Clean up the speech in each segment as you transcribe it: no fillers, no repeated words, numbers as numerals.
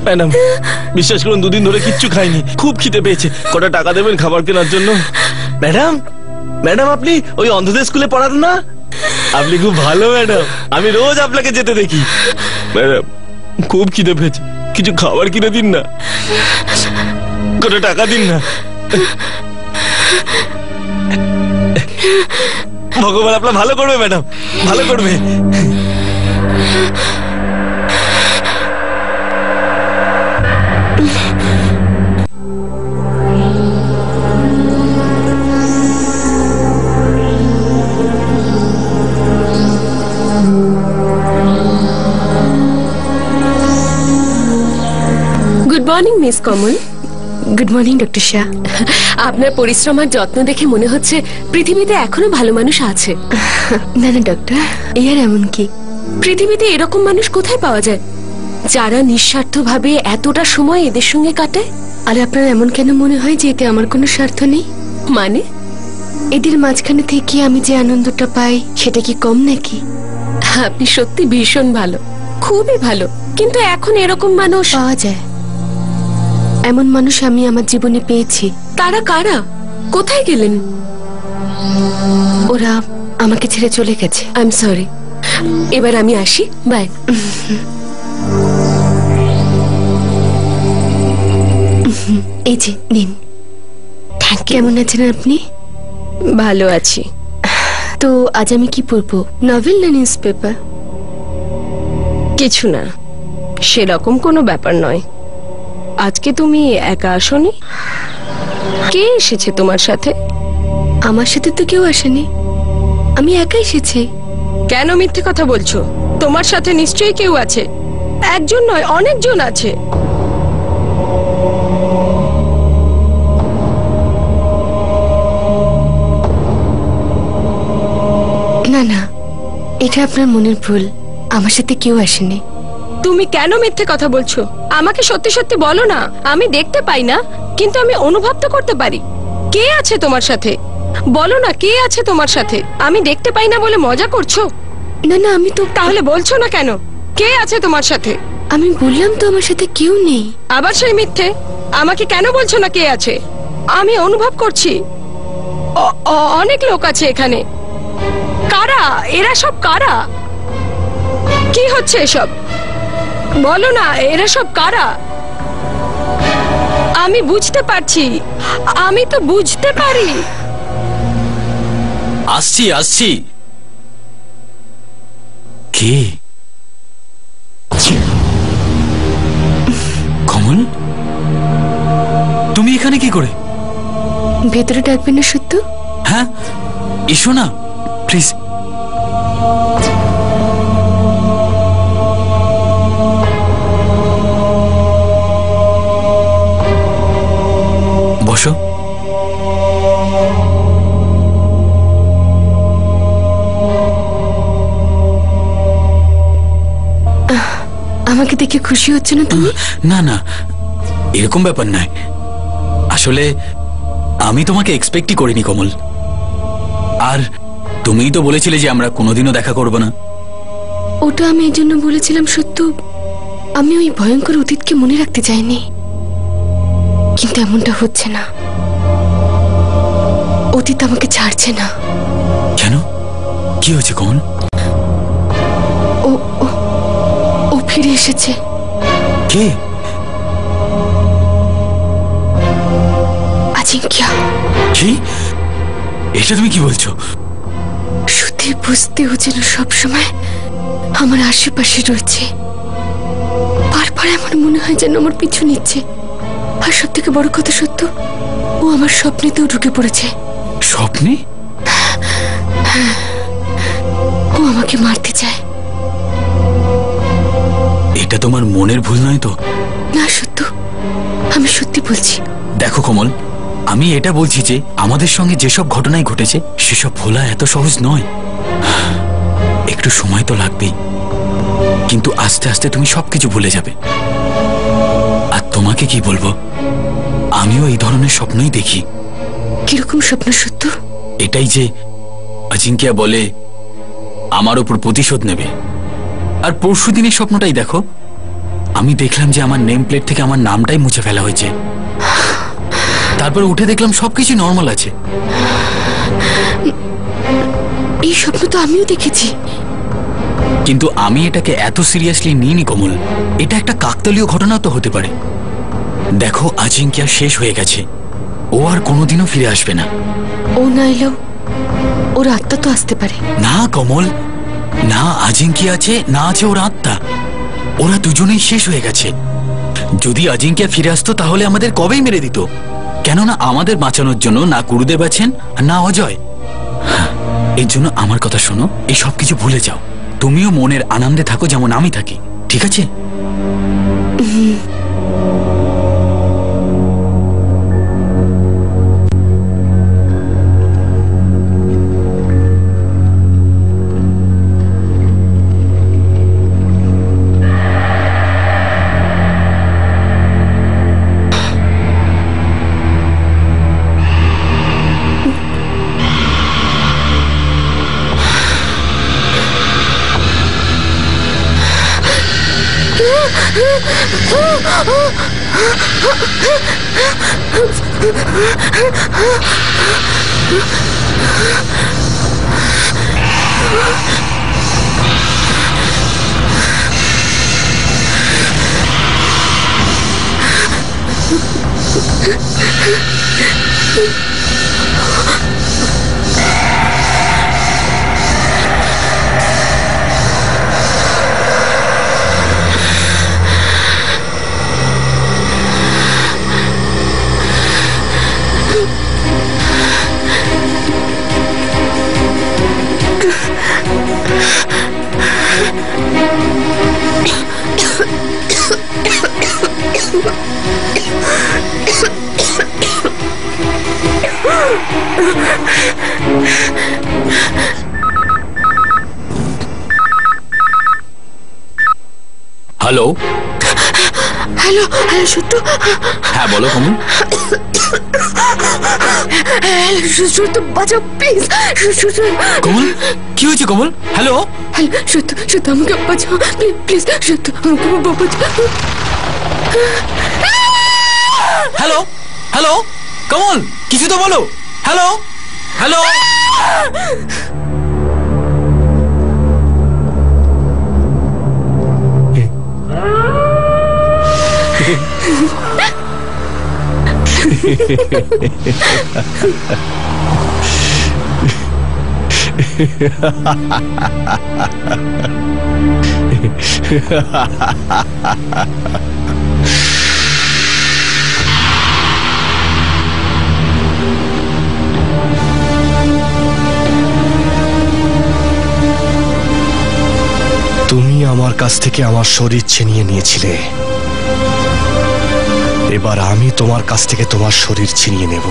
Madam বিশ্বাস করুন দুদিন ধরে কিচ্ছু খাইনি, খুব খিদে পেয়েছে। কটা টাকা দেবেন খাবার কেনার জন্য? ম্যাডাম ম্যাডাম আপনি ওই অন্ধদের স্কুলে পড়ান না? আপনি খুব ভালো ম্যাডাম, আমি রোজ আপনাকে যেতে দেখি। ম্যাডাম খুব খিদে পেয়েছে, কিছু খাবার কিনে দিন না, কটা টাকা দিন না। ভগবান আপনার ভালো করবে ম্যাডাম, ভালো করবে। Good morning miss Kamal. Good morning doctor Shah. আপনার পরিশ্রম আর যত্ন দেখে মনে হচ্ছে পৃথিবীতে এখনো ভালো মানুষ আছে। না না ডক্টর, এর এমন কি? পৃথিবীতে এরকম মানুষ কোথায় পাওয়া যায় যারা নিঃস্বার্থভাবে এতটা সময় এদের সঙ্গে কাটায়? আর আপনার এমন কেন মনে হয় যে এতে আমার কোনো স্বার্থ নেই? মানে এদের মাঝখানে থেকে আমি যে আনন্দটা পাই সেটা কি কম নাকি? আপনি সত্যি ভীষণ ভালো, খুবই ভালো, কিন্তু এখন এরকম মানুষ পাওয়া যায়। এমন মানুষ আমি আমার জীবনে পেয়েছি। তারা কারা? কোথায় গেলেন? ওরা আমাকে ছেড়ে চলে গেছে। I am sorry. এবার আমি আসি, বাই। এই যে নিন। কেমন আছেন আপনি? ভালো আছি। তো আজ আমি কি পড়বো, নভেল না নিউজ পেপার? কিছু না, সেরকম কোনো ব্যাপার নয়। আজকে তুমি একা আসোনি, কে এসেছে তোমার সাথে? আমার সাথে তো কেউ আসেনি, আমি একা এসেছি। কেন মিথ্যে কথা বলছো? তোমার সাথে নিশ্চয়ই কেউ আছে, একজন নয় অনেকজন আছে। না না, এটা আপনার মনের ভুল, আমার সাথে কেউ আসেনি। তুমি কেন মিথ্যে কথা বলছো? আমাকে সত্যি সত্যি বলো না। আমি দেখতে পাই না, কিন্তু আমি অনুভব তো করতে পারি। কে আছে তোমার সাথে? বলো না, কে আছে তোমার সাথে? আমি দেখতে পাই না বলে মজা করছো? না না, আমি তো। তাহলে বলছো না কেন? কে আছে তোমার সাথে? আমি বললাম তো আমার সাথে কেউ নেই। আবার সেই মিথ্যে। আমাকে কেন বলছো না কে আছে? আমি অনুভব করছি অনেক লোক আছে এখানে। কারা এরা? সব কারা? কি হচ্ছে এসব? বলো না, এরা সব কারা? আমি বুঝতে পারছি, আমি তো বুঝতে পারি। আসছি আসছি। কে? কমল, তুমি এখানে কি করে? ভেতরে ডাকবেন না সত্য? হ্যাঁ এসো না প্লিজ। বসো। আমাকে দেখে খুশি হচ্ছে না তুমি? না না, এরকম ব্যাপার নয়। আসলে আমি তোমাকে এক্সপেক্টই করিনি কমল। আর তুমিই তো বলেছিলে যে আমরা কোনোদিনও দেখা করব না। ওটা আমি এই জন্য বলেছিলাম সত্য, আমি ওই ভয়ঙ্কর অতীতকে মনে রাখতে চাইনি, কিন্তু এমনটা হচ্ছে না। অতীত আমাকে ছাড়ছে না। কেন, কি হয়েছে কমল? ও ও ও ফিরে এসেছে। কে? আজিঙ্ক্য। কি? এটা তুমি কি বলছো? সত্যি বুঝতেও যেন সবসময় আমার আশেপাশে রয়েছে। বারবার এমন মনে হয় যেন আমার পিছু নিচ্ছে। আর সব থেকে বড় কথা সত্য, ও আমার স্বপ্নেতেও ঢুকে পড়েছে। স্বপ্নে? ও আমাকে মারতে চায়। এটা তোমার মনের ভুল নয় তো? না সত্য, আমি সত্যি বলছি। দেখো কমল, আমি এটা বলছি যে আমাদের সঙ্গে যেসব ঘটনাই ঘটেছে সেসব ভোলা এত সহজ নয়। একটু সময় তো লাগবেই, কিন্তু আস্তে আস্তে তুমি সবকিছু ভুলে যাবে। আর তোমাকে কি বলবো, আমিও এই ধরনের স্বপ্নই দেখি। কিরকম স্বপ্ন সত্য? এটাই যে আজিঙ্ক্য বলে আমার উপর প্রতিশোধ নেবে। আর পরশু দিনের স্বপ্নটাই দেখো, আমি দেখলাম যে আমার নেম প্লেট থেকে আমার নামটাই মুছে ফেলা হয়েছে। তারপর উঠে দেখলাম সবকিছু নর্মাল আছে। এই স্বপ্ন তো আমিও দেখেছি, কিন্তু আমি এটাকে এত সিরিয়াসলি নিইনি কমল। এটা একটা কাকতালীয় ঘটনা তো হতে পারে। দেখো, আজিঙ্ক্য শেষ হয়ে গেছে, ও আর কোনোদিনও ফিরে আসবে না। ও না এলেও ওর আত্মা তো আসতে পারে। না কমল, না আজিঙ্ক্য আছে না আছে ওর আত্মা। ওরা দুজনেই শেষ হয়ে গেছে। যদি আজিঙ্ক্য ফিরে আসতো তাহলে আমাদের কবেই মেরে দিত। কেননা আমাদের বাঁচানোর জন্য না গুরুদেব আছেন আর না অজয়। এর জন্য আমার কথা শোনো, এই সব কিছু ভুলে যাও। তুমিও মনের আনন্দে থাকো যেমন আমি থাকি, ঠিক আছে? হ্যালো হ্যালো হ্যালো সত্য? হ্যাঁ বলো কমল। সত্য বাঁচাও প্লিজ। কমল, কি হয়েছে কমল? হ্যালো হ্যালো সত্য, সত্য আমাকে বাঁচাও প্লিজ। সত্য আমাকে বাঁচাও। হ্যালো হ্যালো কমল, কিছু তো বলো। Hello hello. তুমি আমার কাছ থেকে আমার শরীর ছিনিয়ে নিয়েছিলে, এবার আমি তোমার কাছ থেকে তোমার শরীর ছিনিয়ে নেব।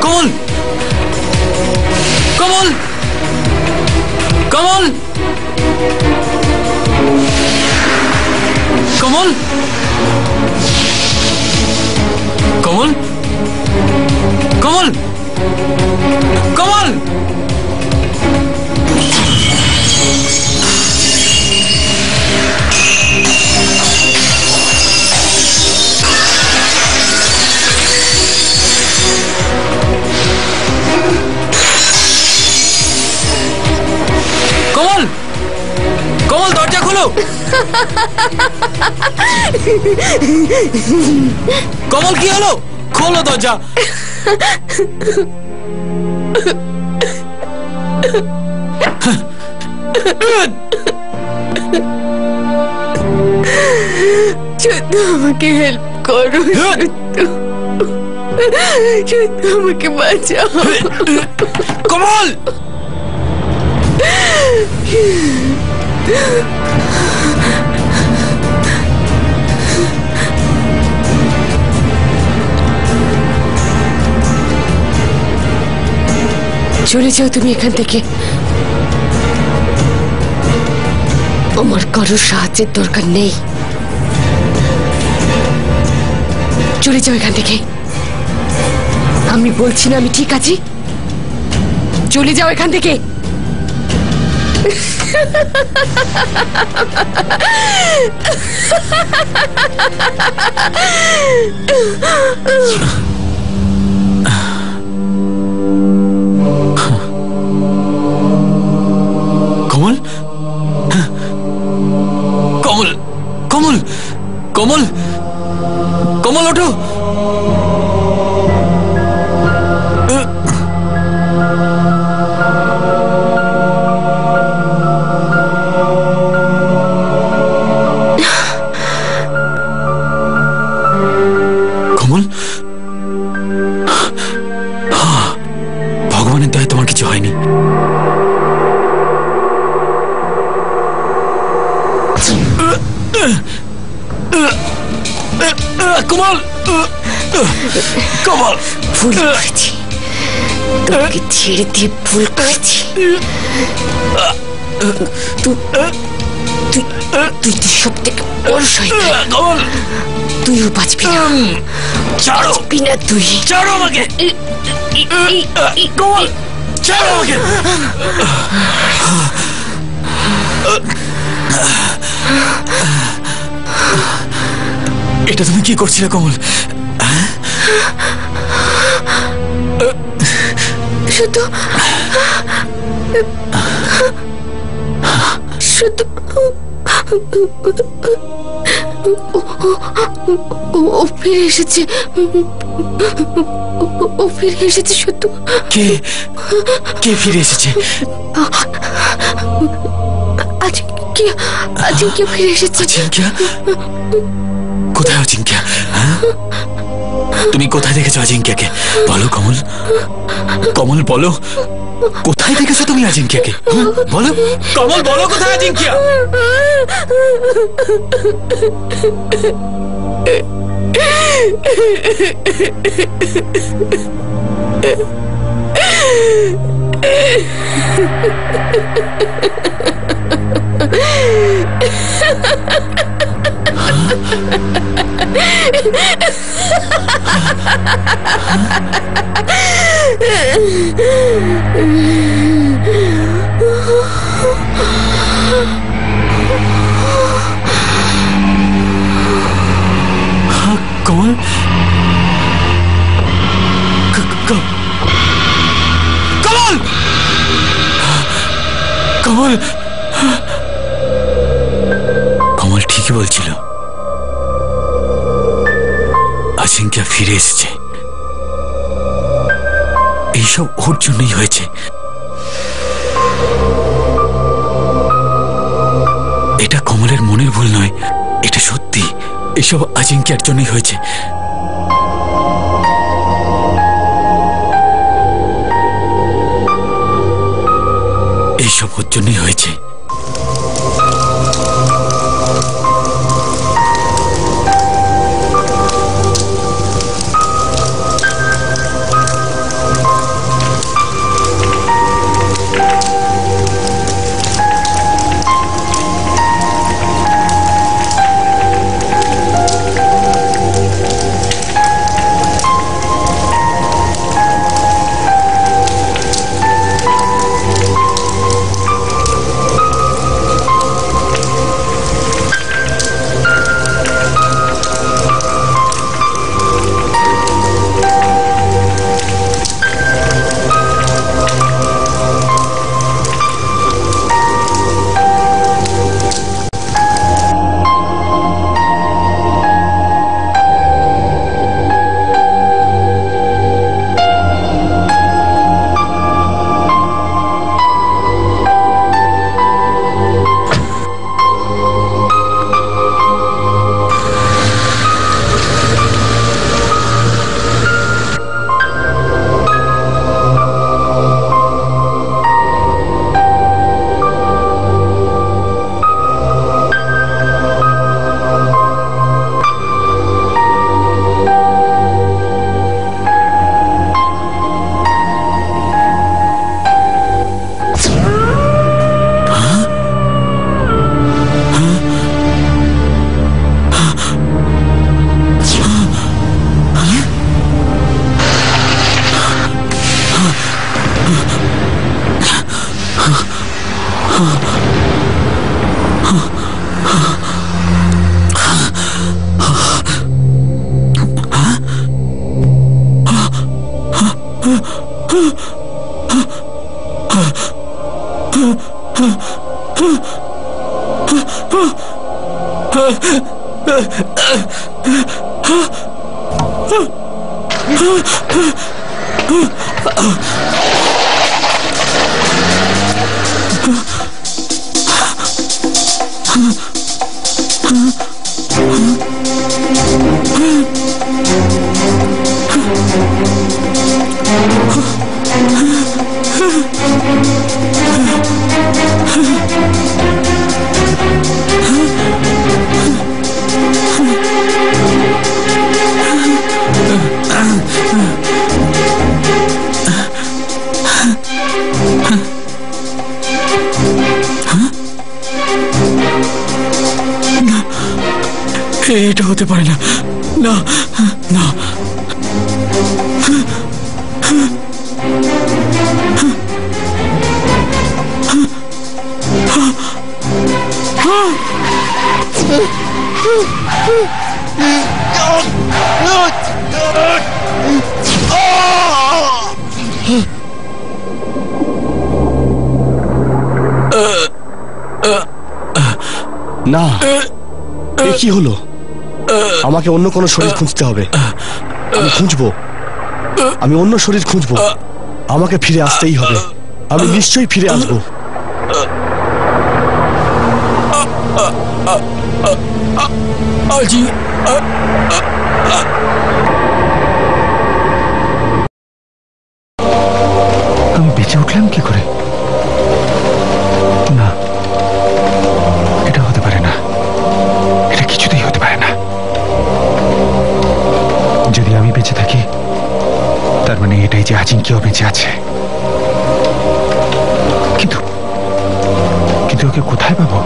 কমল কমল, কমল! কমল, কমল, দরজা খোলো! কমল, কি হলো? খোলো দরজা! শুধু আমাকে হেল্প করো, শুধু আমাকে বাঁচাও। কমল! চলে যাও তুমি এখান থেকে। আমার কারোর সাহায্যের দরকার নেই। চলে যাও এখান থেকে। আমি বলছি না আমি ঠিক আছি? চলে যাও এখান থেকে। কমল, কমল, কমল, কমল, কমল, ওঠো! কমল, ভগবানের দয়ায় তোমার কিছু হয়নি। কমল, কমল! ভুল করেছি, তোকে ছেড়ে দিয়ে ভুল করেছি। তুই সব থেকে বড় শয়তান। কমল, তুইও বাঁচবি না। ছাড়ো! বাঁচবি না তুই। ছাড়ো আমাকে! কমল, ছাড়ো আমাকে! এটা তুমি কি করছিলে কমল? শুধু শুধু ও ফিরে এসেছে। ও ফিরে এসেছে শুধু। কে কে ফিরে এসেছে? আজিঙ্ক্য ফিরে এসেছে। আজিঙ্ক্য? কোথায় আজিঙ্ক্য? তুমি কোথায় দেখেছো আজিঙ্ক্যকে? বলো কমল, কমল বলো, কোথায় দেখেছো তুমি আজিঙ্ক্যকে? বলো কমল, বলো কোথায় আজিঙ্ক্য? কমল, কমল, কমল! কমল ঠিকই বলছিল, আজিঙ্ক্য ফিরে এসেছে। এইসব ওর জন্যই হয়েছে। এটা কমলের মনের ভুল নয়, এটা সত্যি। এসব আজিঙ্ক্যের জন্যই হয়েছে। এইসব ওর জন্যই হয়েছে। এটা হতে পারে না, না না। না, এ কি হলো? আমাকে অন্য কোনো শরীর খুঁজতে হবে। আমি খুঁজবো, আমি অন্য শরীর খুঁজবো। আমাকে ফিরে আসতেই হবে, আমি নিশ্চয়ই ফিরে আসবো। আমি বেঁচে উঠলাম কি করে? না, এটা হতে পারে না, এটা কিছুতেই হতে পারে না। যদি আমি বেঁচে থাকি তার মানে এটাই যে আজিঙ্কিও বেঁচে আছে। কিন্তু কিন্তু ওকে কোথায় পাবো?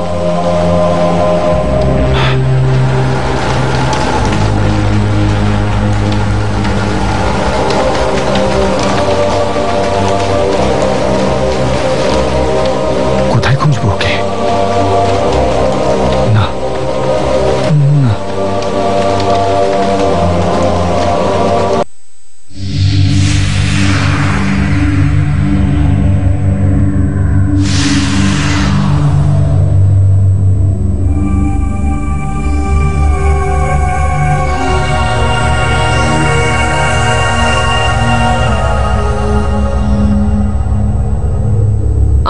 কোথায় খুঁজবো ওকে? না না,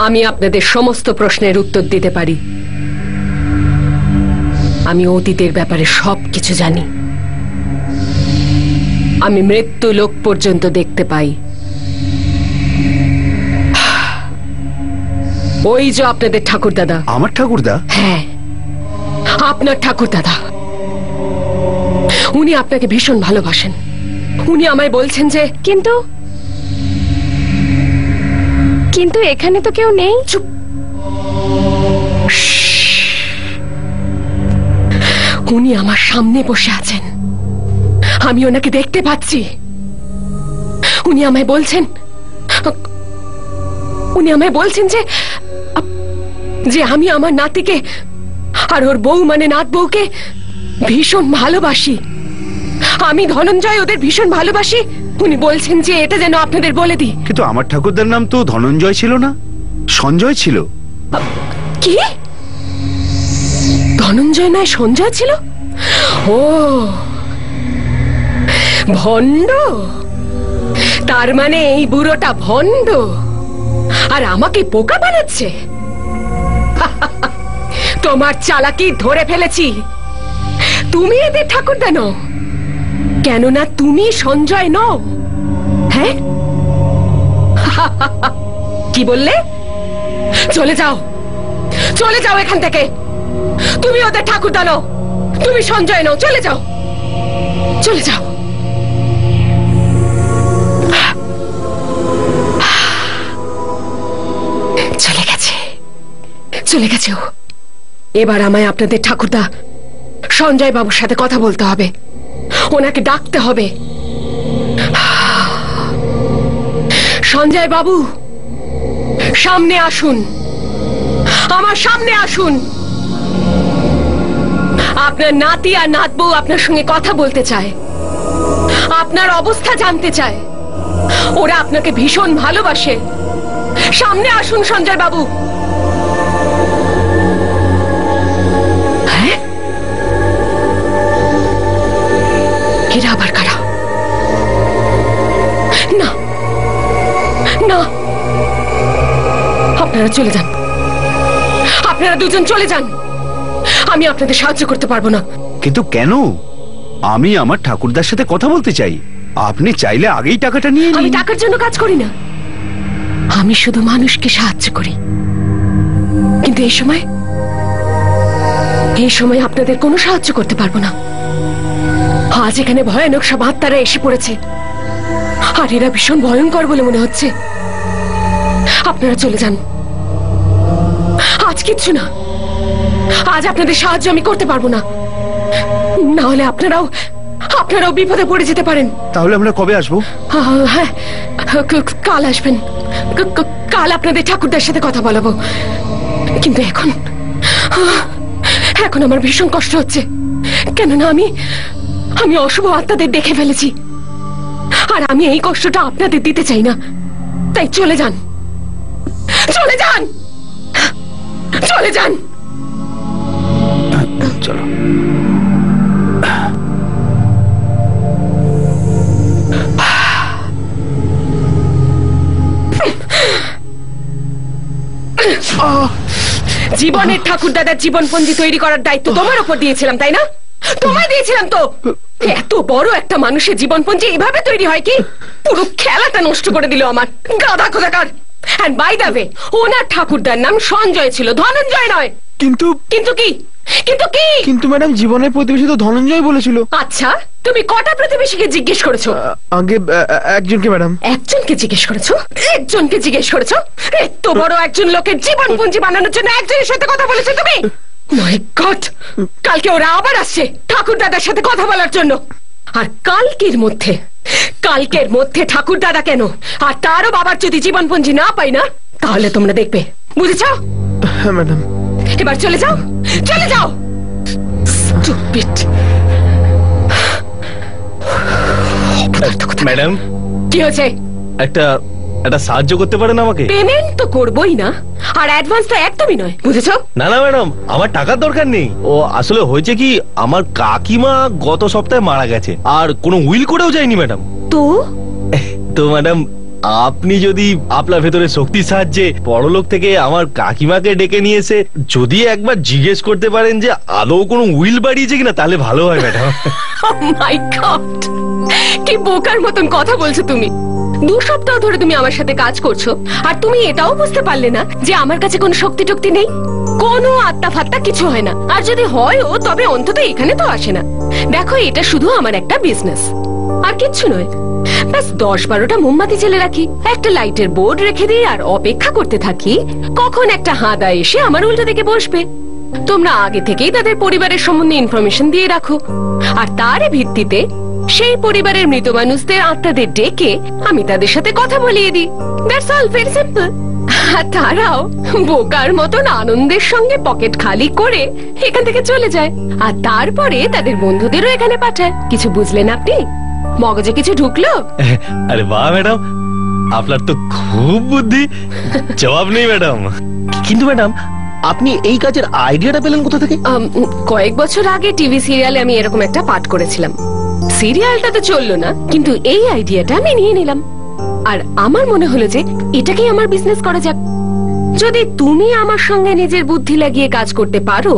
আমি আপনাদের সমস্ত প্রশ্নের উত্তর দিতে পারি। আমি অতীতের ব্যাপারে সবকিছু জানি। আমি মৃত্যু লোক পর্যন্ত দেখতে পাই। ওই যে আপনাদের ঠাকুরদাদা। আমার ঠাকুরদা? হ্যাঁ, আপনার ঠাকুরদাদা। উনি আপনাকে ভীষণ ভালোবাসেন। উনি আমায় বলছেন যে কিন্তু কিন্তু এখানে তো কেউ নেই। চুপ। উনি আমার সামনে বসে আছেন, আমি ওনাকে দেখতে পাচ্ছি। উনি আমায় বলছেন যে আমি আমার নাতিকে আর ওর বউ মানে নাত বউকে ভীষণ ভালোবাসি। আমি ধনঞ্জয় ওদের ভীষণ ভালোবাসি। উনি বলছেন যে এটা যেন আপনাদের বলে দিই। কিন্তু আমার ঠাকুরদার নাম তো ধনঞ্জয় ছিল না, সঞ্জয় ছিল। কি? ধনঞ্জয় নয় সঞ্জয় ছিল? ও ভণ্ড। তার মানে এই বুড়োটা ভণ্ড আর আমাকে বোকা বানাচ্ছে। তোমার চালাকি ধরে ফেলেছি। তুমি এদের ঠাকুরদা নও, কেননা তুমি সঞ্জয় নও। হ্যাঁ, কি বললে? চলে যাও, চলে যাও এখান থেকে। তুমি ওদের ঠাকুরদা নও, তুমি সঞ্জয় নও। চলে যাও, চলে যাও। চলে গেছে, চলে গেছে ও। এবার আমায় আপনাদের ঠাকুরদা সঞ্জয় বাবুর সাথে কথা বলতে হবে, ওনাকে ডাকতে হবে। সঞ্জয় বাবু, সামনে আসুন, আমার সামনে আসুন। আপনার নাতি আর নাতবউ আপনার সঙ্গে কথা বলতে চায়, আপনার অবস্থা জানতে চায়। ওরা আপনাকে ভীষণ ভালোবাসে। সামনে আসুন সঞ্জয় বাবু। হ্যাঁ, এরা আবার কারা? না না, আপনারা চলে যান, আপনারা দুজন চলে যান। আমি আপনাদের সাহায্য করতে পারবো না। কিন্তু কেন? আমি আমার ঠাকুরদার সাথে কথা বলতে চাই। আপনি চাইলে আগেই টাকাটা নিয়ে আমি নিন। টাকার জন্য কাজ করি না, আমি শুধু মানুষকে সাহায্য করি। কিন্তু এই সময় আপনাদের কোনো সাহায্য করতে পারবো না। আজ এখানে ভয়ানক সব আত্মারা এসে পড়েছে, আর এরা ভীষণ ভয়ঙ্কর বলে মনে হচ্ছে। আপনারা চলে যান, আজ কিচ্ছু না। আজ আপনাদের সাহায্য আমি করতে পারবো না, না হলে আপনারাও বিপদে পড়ে যেতে পারেন। তাহলে আমরা কবে আসবো? হ্যাঁ, কাল আসবেন। কাল আপনাদের ঠাকুরদার সাথে কথা বলাবো। কিন্তু এখন আমার ভীষণ কষ্ট হচ্ছে, কেননা আমি অশুভ আত্মাদের দেখে ফেলেছি, আর আমি এই কষ্টটা আপনাদের দিতে চাই না। তাই চলে যান, চলে যান, চলে যান। চলো। জীবনের ঠাকুর দাদার জীবনপঞ্জি তৈরি করার দায়িত্ব তোমার উপর দিয়েছিলাম, তাই না? তোমায় দিয়েছিলাম তো। এত বড় একটা মানুষের জীবনপঞ্জি এইভাবে তৈরি হয় কি? পুরো খেলাটা নষ্ট করে দিল আমার গাধা কোথাকার। এন্ড বাই দ্য ওয়ে, ওনার ঠাকুরদার নাম সঞ্জয় ছিল, ধনঞ্জয় নয়। কিন্তু কিন্তু কি? কিন্তু কি? কিন্তু ম্যাডাম, জীবনের প্রতিবেশী তো ধনঞ্জয় বলেছিল। আচ্ছা, তুমি কটা প্রতিবেশীকে জিজ্ঞেস করেছো? আগে একজনকে ম্যাডাম। একজনকে জিজ্ঞেস করেছো? একজনকে জিজ্ঞেস করেছো? এত বড় একজন লোকের জীবনপঞ্জি বানানোর জন্য একজনের সাথে কথা বলেছো তুমি? মাই গড, কালকে ওরা আবার আসছে ঠাকুর দাদার সাথে কথা বলার জন্য। আর কালকের মধ্যে ঠাকুর দাদা কেন আর তারও বাবার যদি জীবনপঞ্জি না পাই না, তাহলে তোমরা দেখবে, বুঝেছো? হ্যাঁ ম্যাডাম। এবার চলে যাও, চলে যাও। স্টুপিড। ম্যাডাম, কি হয়েছে? একটা সাহায্য করতে পারেন আমাকে? পেমেন্ট তো করবোই না, আর অ্যাডভান্স তো একদমই নয়, বুঝেছো? না না ম্যাডাম, আমার টাকার দরকার নেই। ও আসলে হয়েছে কি, আমার কাকিমা গত সপ্তাহে মারা গেছে, আর কোনো উইল করেও যায়নি ম্যাডাম। তো ম্যাডাম, আপনি যদি আপনার ভেতরে শক্তির সাহায্যে পরলোক থেকে আমার কাকিমাকে ডেকে নিয়ে এসে যদি একবার জিজ্ঞেস করতে পারেন যে আদৌ কোনো উইল বাড়িয়েছে কিনা, তাহলে ভালো হয় ম্যাডাম। মাই গড, কি বোকার মতন কথা বলছো তুমি। 2 সপ্তাহ ধরে তুমি আমার সাথে কাজ করছো, আর তুমি এটাও বুঝতে পারলে না যে আমার কাছে কোনো শক্তি টক্তি নেই, কোনো আত্মা ফাত্তা কিছু হয় না। আর যদি হয়ও, তবে অন্তত এখানে তো আসে না। দেখো, এটা শুধু আমার একটা বিজনেস, আর কিচ্ছু নয়। ব্যাস 10-12টা মোমবাতি জেলে রাখি, একটা লাইটের বোর্ড রেখে দিই, আর অপেক্ষা করতে থাকি কখন একটা হাঁদা এসে আমার উল্টো দিকে বসবে। তোমরা আগে থেকেই তাদের পরিবারের সম্বন্ধে ইনফরমেশন দিয়ে রাখো, আর তার ভিত্তিতে সেই পরিবারের মৃত মানুষদের আত্মাদের ডেকে আমি তাদের সাথে কথা বলিয়ে দিই। That's all, very simple. আর তারাও বোকার মতন আনন্দের সঙ্গে পকেট খালি করে এখান থেকে চলে যায়, আর তারপরে তাদের বন্ধুদেরও এখানে পাঠায়। কিছু বুঝলেন আপনি? মগজে কিছু ঢুকলো? আরে বাহ ম্যাডাম, আপনার তো খুব বুদ্ধি, জবাব নেই ম্যাডাম। কিন্তু ম্যাডাম, আপনি এই কাজের আইডিয়াটা পেলেন কোথা থেকে? কয়েক বছর আগে টিভি সিরিয়ালে আমি এরকম একটা পাঠ করেছিলাম। সিরিয়ালটা তো চললো না, কিন্তু এই আইডিয়াটা আমি নিয়ে নিলাম, আর আমার মনে হলো যে এটাকেই আমার বিজনেস করা যাক। যদি তুমি আমার সঙ্গে নিজের বুদ্ধি লাগিয়ে কাজ করতে পারো,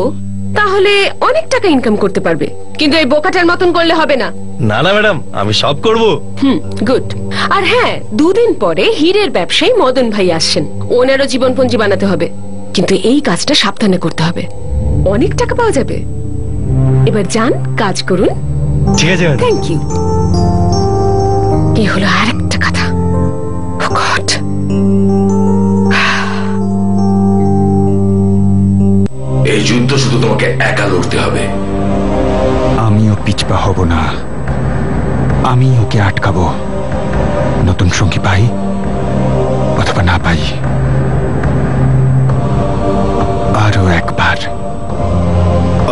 তাহলে অনেক টাকা ইনকাম করতে পারবে। কিন্তু এই বোকাটার মতন করলে হবে না। না না ম্যাডাম, আমি সব করব। গুড। আর হ্যাঁ, 2 দিন পরে হীরের ব্যবসায়ী মদন ভাই আসছেন, ওনারও জীবনপঞ্জি বানাতে হবে। কিন্তু এই কাজটা সাবধানে করতে হবে, অনেক টাকা পাওয়া যাবে। এবার যান, কাজ করুন। ঠিক আছে ম্যাডাম। Thank you. এই হলো আরেকটা কথা। ও গড, এই যুদ্ধ শুধু তোমাকে একা লড়তে হবে। আমিও পিছপা হব না, আমি ওকে আটকাবো। নতুন সঙ্গী পাই অথবা না পাই,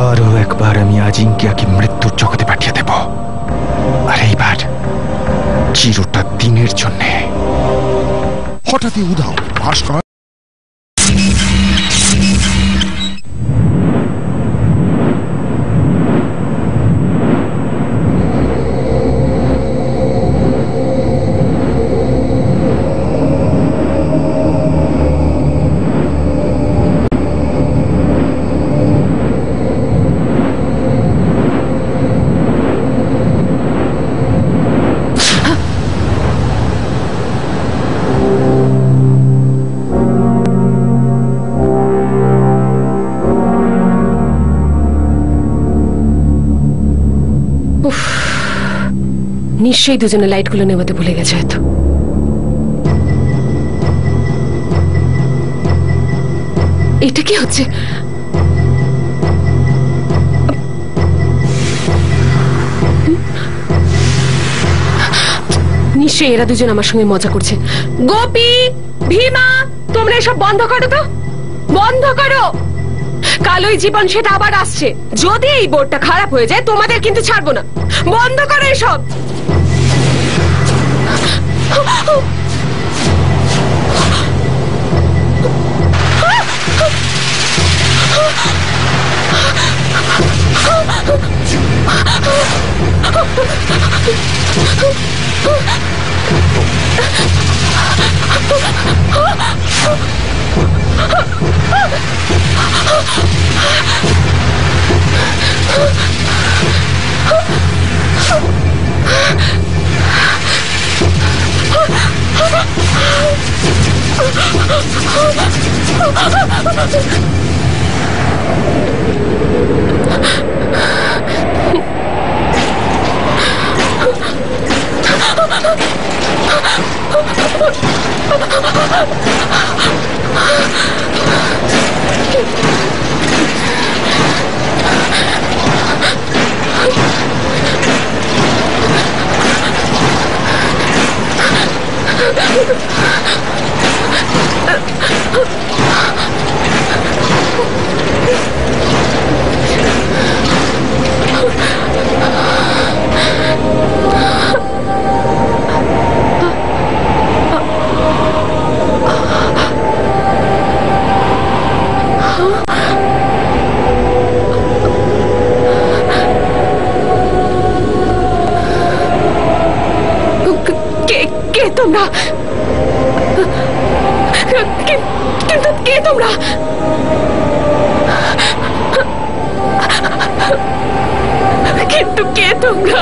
আরো একবার আমি আজিঙ্কিয়াকে মৃত্যুর জগতে পাঠিয়ে দেব, আর এইবার চিরটা দিনের জন্যে। হঠাৎই উধাও। ভাস্কর নিশ্চয়ই দুজনে লাইটগুলো নেভাতে ভুলে গেছে হয়তো। এটা কি হচ্ছে? নিশ্চয়ই এরা দুজন আমার সঙ্গে মজা করছে। গোপী, ভীমা, তোমরা এসব বন্ধ করো তো, বন্ধ করো। কাল ওই জীবন সেটা আবার আসছে। যদি এই বোর্ডটা খারাপ হয়ে যায় তোমাদের কিন্তু ছাড়বো না। বন্ধ করো এসব। তোমরা কিন্তু কে তোমরা? কিন্তু কে তোমরা?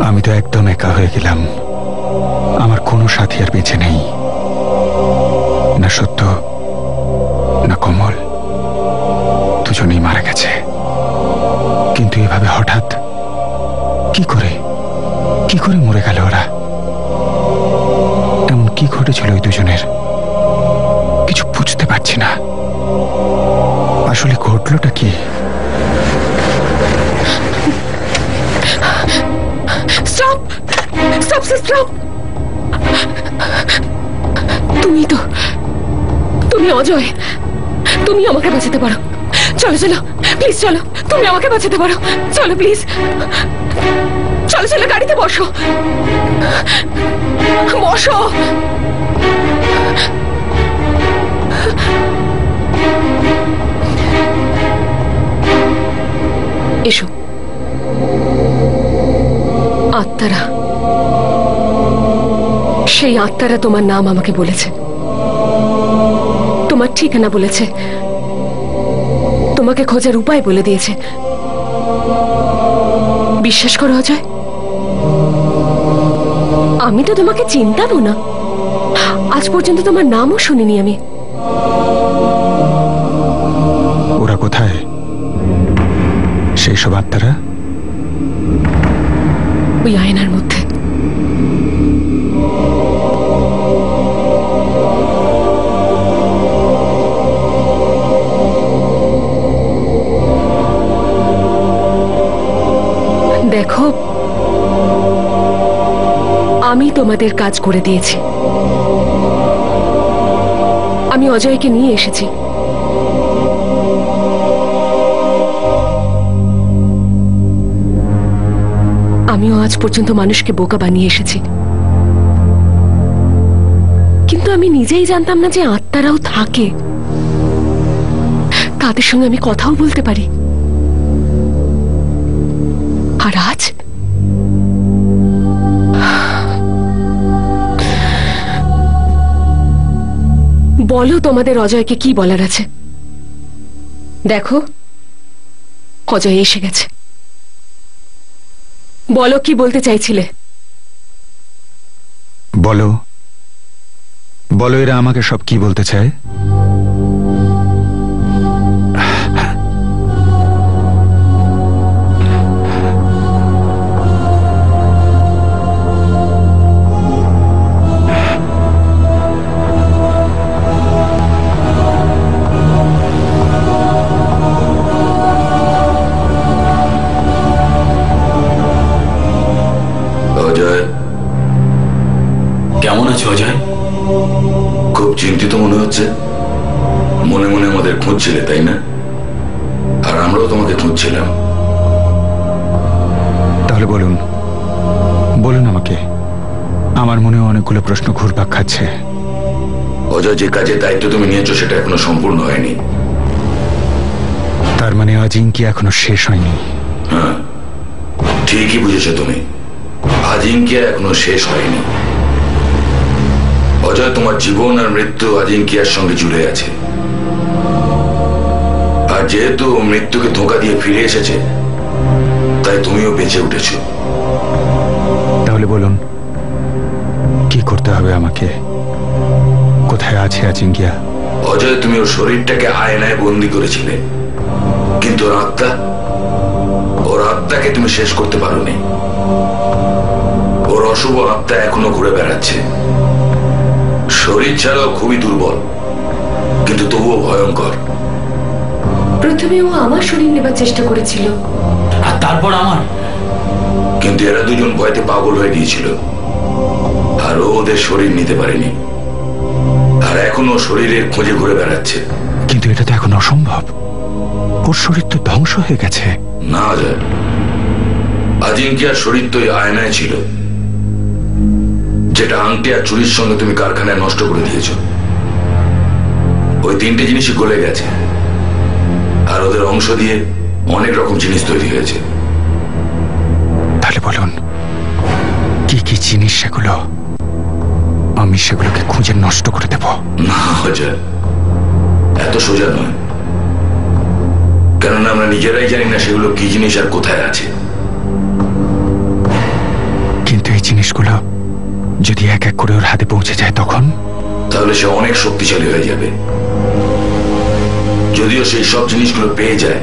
আমি তো একদম একা হয়ে গেলাম। আমার কোনো সাথী আর বেঁচে নেই, না সত্য না কমল, দুজনেই মারা গেছে। কিন্তু এভাবে হঠাৎ কি করে মরে গেল ওরা? এমন কি ঘটেছিল ওই দুজনের? কিছু বুঝতে পারছি না, আসলে ঘটলোটা কি? Stop stop stop! তুমি অজয়, তুমি আমাকে বাঁচাতে পারো। চলো চলো প্লিজ, চলো, তুমি আমাকে বাঁচাতে পারো। চলো প্লিজ, চলো চলো, গাড়িতে বসো বসো। এসো। আত্মারা, সেই আত্মারা তোমার নাম আমাকে বলেছে, তোমার ঠিকানা বলেছে, তোমাকে খোঁজার উপায় বলে দিয়েছে। বিশ্বাস করো অজয়, আমি তো তোমাকে চিনতামও না, আজ পর্যন্ত তোমার নামও শুনিনি আমি। ওরা কোথায় সেই সব আত্মারা? ওই আয়নার মধ্যে। দেখো, আমি তোমাদের কাজ করে দিয়েছি। আমি অজয়কে নিয়ে এসেছি। আমিও আজ পর্যন্ত মানুষকে বোকা বানিয়ে এসেছি, কিন্তু আমি নিজেই জানতাম না যে আত্মারাও থাকে, তাদের সঙ্গে আমি কথাও বলতে পারি। আর আজ বলো তোমাদের অজয়কে কি বলার আছে। দেখো অজয় এসে গেছে, বলো কি বলতে চাইছিলে। বলো বলো, এরা আমাকে সব কি বলতে চায়? কেমন আছো অজয়? খুব চিন্তিত মনে হচ্ছে। মনে মনে আমাদের খুঁজছিলে, তাই না? আর আমরাও তোমাকে খুঁজছিলাম। তাহলে বলুন বলুন আমাকে, আমার মনে অনেকগুলো প্রশ্ন ঘুরপাক খাচ্ছে। অজয়, যে কাজের দায়িত্ব তুমি নিয়েছো সেটা এখনো সম্পূর্ণ হয়নি। তার মানে আজিঙ্কি এখনো শেষ হয়নি? হ্যাঁ, ঠিকই বুঝেছো তুমি। আজিঙ্কিয়া এখনো শেষ হয়নি। অজয়, তোমার জীবন আর মৃত্যু আজিঙ্কিয়ার সঙ্গে জুড়ে আছে। আর যেহেতু মৃত্যুকে ধোঁকা দিয়ে ফিরে এসেছে, তাই তুমিও বেঁচে উঠেছো। তাহলে বলুন কি করতে হবে আমাকে? কোথায় আছে আজিঙ্কিয়া? অজয়, তুমি ওর শরীরটাকে আয়নায় বন্দি করেছিলে, কিন্তু ওর আত্মাকে তুমি শেষ করতে পারোনি। ওর অশুভ আত্মা এখনো ঘুরে বেড়াচ্ছে। শরীর ছাড়াও খুবই দুর্বল, কিন্তু তবুও ভয়ঙ্কর। প্রথমে ও আমার শরীর নেবার চেষ্টা করেছিল, আর তারপর আমার। কিন্তু এরা দুজন ভয়তে পাগল হয়ে গিয়েছিল, আর ও ওদের শরীর নিতে পারেনি। আর এখনো শরীরের খোঁজে ঘুরে বেড়াচ্ছে। কিন্তু এটা তো এখন অসম্ভব, ওর শরীর তো ধ্বংস হয়ে গেছে। না যায়, আজিঙ্কিয়ার শরীর তো এই আয়নায় ছিল, যেটা আংটি আর চুরির সঙ্গে তুমি কারখানায় নষ্ট করে দিয়েছ। ওই তিনটে জিনিসই গলে গেছে, আর ওদের অংশ দিয়ে অনেক রকম জিনিস তৈরি হয়েছে। তাহলে বলুন কি কি জিনিস সেগুলো? আমি সেগুলোকে খুঁজে নষ্ট করে দেব। না অজয়, এত সোজা নয়। কেননা আমরা নিজেরাই জানি না সেগুলো কি জিনিস আর কোথায় আছে। কিন্তু এই জিনিসগুলো যদি এক এক করে ওর হাতে পৌঁছে যায় তখন? তাহলে সে অনেক শক্তিশালী হয়ে যাবে। যদিও সেই সব জিনিসগুলো পেয়ে যায়,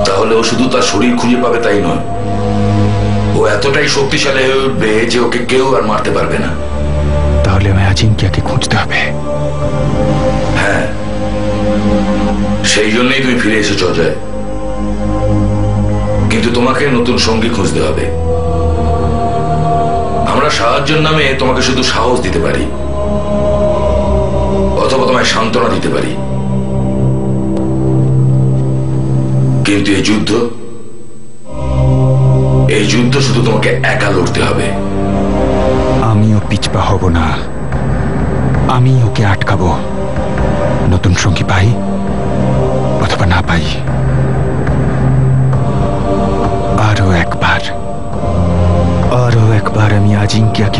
তাহলে ও শুধু তার শরীর খুঁজে পাবে তাই নয়, ও এতটাই শক্তিশালী হয়ে উঠবে যে ওকে কেউ আর মারতে পারবে না। তাহলে আমি আজিঙ্কিয়াকে খুঁজতে হবে। হ্যাঁ, সেই জন্যই তুমি ফিরে এসেছো অজয়। কিন্তু তোমাকে নতুন সঙ্গী খুঁজতে হবে। আমরা সাহায্যের নামে তোমাকে শুধু সাহস দিতে পারি, অথবা তোমায় সান্ত্বনা দিতে পারি। কিন্তু এই যুদ্ধ শুধু তোমাকে একা লড়তে হবে। আমিও পিছপা হব না, আমি ওকে আটকাবো। নতুন সঙ্গী পাই অথবা না পাই, আরো একবার আমি আজিঙ্কিয়াকে